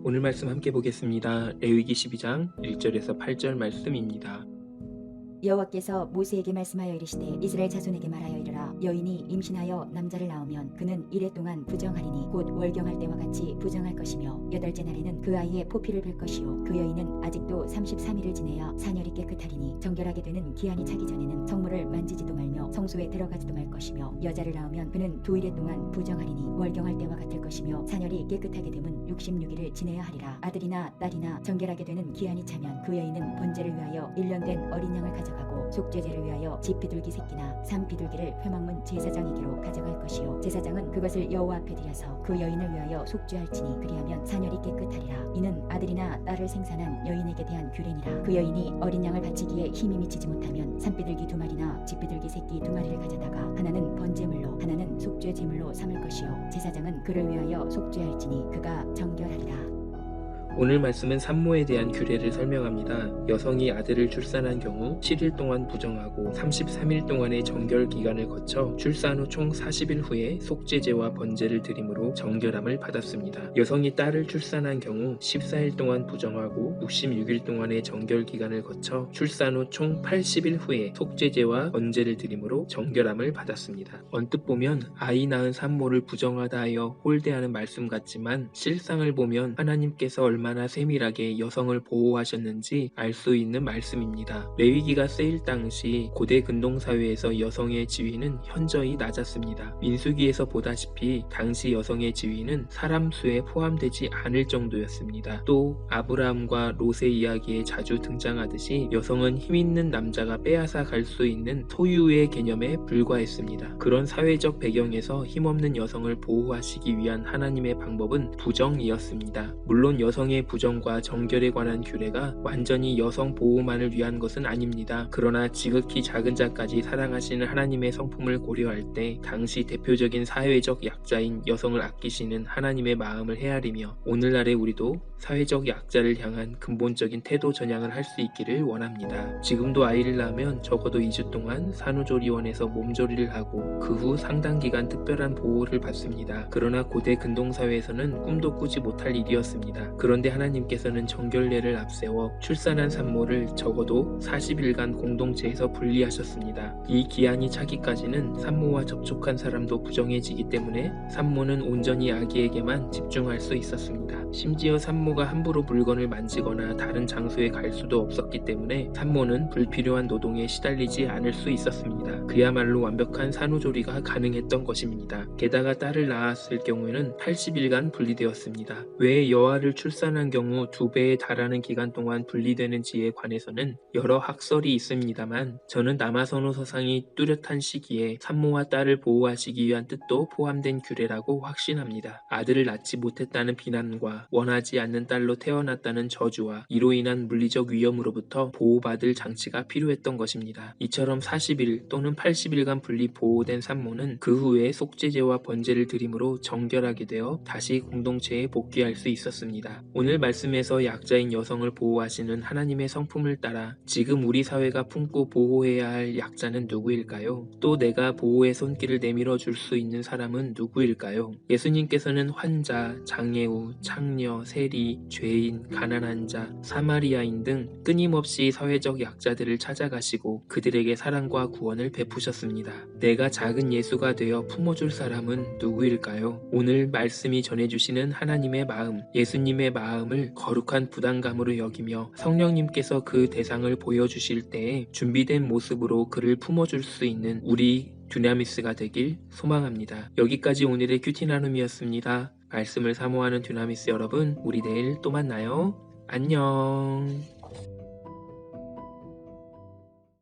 오늘 말씀 함께 보겠습니다. 레위기 12장 1절에서 8절 말씀입니다. 여호와께서 모세에게 말씀하여 이르시되 이스라엘 자손에게 말하여 이르라. 여인이 임신하여 남자를 낳으면 그는 이래 동안 부정하리니 곧 월경할 때와 같이 부정할 것이며 여덟째 날에는 그 아이의 포피를 뵐 것이요 그 여인은 아직도 33일을 지내야 사녀리 깨끗하리니 정결하게 되는 기한이 차기 전에는 성물을 만지지도 말며 성소에 들어가지도 말 것이며 여자를 낳으면 그는 2일에 동안 부정하리니 월경할 때와 같을 것이며 사녀리 깨끗하게 되면 66일을 지내야 하리라. 아들이나 딸이나 정결하게 되는 기한이 차면 그 여인은 번제를 위하여 1년 된 어린 양을 가져가고 속죄제를 위하여 집 비둘기 새끼나 산 비둘기를 회막문 제사장에게로 가져갈 것이요 제사장은 그것을 여호와 앞에 드려서 그 여인을 위하여 속죄할지니 그리하면 사녀리 깨끗하리라. 이는 아들이나 딸을 생산한 여인에게 대한 규례니라. 그 여인이 어린 양을 바치기에 힘이 미치지 못하면 산 비둘기 2마리나 집 비둘기 새끼 2마리를 가져다가 하나는 번제물로 하나는 속죄제물로 삼을 것이요 제사장은 그를 위하여 속죄할지니 그가 정결하리라. 오늘 말씀은 산모에 대한 규례를 설명합니다. 여성이 아들을 출산한 경우 7일 동안 부정하고 33일 동안의 정결 기간을 거쳐 출산 후 총 40일 후에 속죄제와 번제를 드림으로 정결함을 받았습니다. 여성이 딸을 출산한 경우 14일 동안 부정하고 66일 동안의 정결 기간을 거쳐 출산 후 총 80일 후에 속죄제와 번제를 드림으로 정결함을 받았습니다. 언뜻 보면 아이 낳은 산모를 부정하다 하여 홀대하는 말씀 같지만 실상을 보면 하나님께서 얼마나 세밀하게 여성을 보호하셨는지 알 수 있는 말씀입니다. 레위기가 쓰일 당시 고대 근동사회에서 여성의 지위는 현저히 낮았습니다. 민수기에서 보다시피 당시 여성의 지위는 사람 수에 포함되지 않을 정도였습니다. 또 아브라함과 롯의 이야기에 자주 등장하듯이 여성은 힘있는 남자가 빼앗아 갈 수 있는 소유의 개념에 불과했습니다. 그런 사회적 배경에서 힘없는 여성을 보호하시기 위한 하나님의 방법은 부정이었습니다. 물론 여성의 부정과 정결에 관한 규례가 완전히 여성 보호만을 위한 것은 아닙니다. 그러나 지극히 작은 자까지 사랑하시는 하나님의 성품을 고려할 때 당시 대표적인 사회적 약자인 여성을 아끼시는 하나님의 마음을 헤아리며 오늘날의 우리도 사회적 약자를 향한 근본적인 태도 전향을 할 수 있기를 원합니다. 지금도 아이를 낳으면 적어도 2주 동안 산후조리원에서 몸조리를 하고 그 후 상당 기간 특별한 보호를 받습니다. 그러나 고대 근동사회에서는 꿈도 꾸지 못할 일이었습니다. 그런데 하나님께서는 정결례를 앞세워 출산한 산모를 적어도 40일간 공동체에서 분리하셨습니다. 이 기한이 차기까지는 산모와 접촉한 사람도 부정해지기 때문에 산모는 온전히 아기에게만 집중할 수 있었습니다. 심지어 산모가 함부로 물건을 만지거나 다른 장소에 갈 수도 없었기 때문에 산모는 불필요한 노동에 시달리지 않을 수 있었습니다. 그야말로 완벽한 산후조리가 가능했던 것입니다. 게다가 딸을 낳았을 경우에는 80일간 분리되었습니다. 왜 여아를 출산한 경우 2배에 달하는 기간 동안 분리되는지에 관해서는 여러 학설이 있습니다만 저는 남아선호 서상이 뚜렷한 시기에 산모와 딸을 보호하시기 위한 뜻도 포함된 규례라고 확신합니다. 아들을 낳지 못했다는 비난과 원하지 않는 딸로 태어났다는 저주와 이로 인한 물리적 위험으로부터 보호받을 장치가 필요했던 것입니다. 이처럼 40일 또는 80일간 분리 보호된 산모는 그 후에 속죄제와 번제를 드림으로 정결하게 되어 다시 공동체에 복귀할 수 있었습니다. 오늘 말씀에서 약자인 여성을 보호하시는 하나님의 성품을 따라 지금 우리 사회가 품고 보호해야 할 약자는 누구일까요? 또 내가 보호의 손길을 내밀어 줄 수 있는 사람은 누구일까요? 예수님께서는 환자, 장애우, 창녀, 세리, 죄인, 가난한 자, 사마리아인 등 끊임없이 사회적 약자들을 찾아가시고 그들에게 사랑과 구원을 베푸셨습니다. 내가 작은 예수가 되어 품어줄 사람은 누구일까요? 오늘 말씀이 전해주시는 하나님의 마음, 예수님의 마음을 거룩한 부담감으로 여기며 성령님께서 그 대상을 보여주실 때에 준비된 모습으로 그를 품어줄 수 있는 우리 듀나미스가 되길 소망합니다. 여기까지 오늘의 큐티 나눔이었습니다. 말씀을 사모하는 듀나미스 여러분, 우리 내일 또 만나요. 안녕.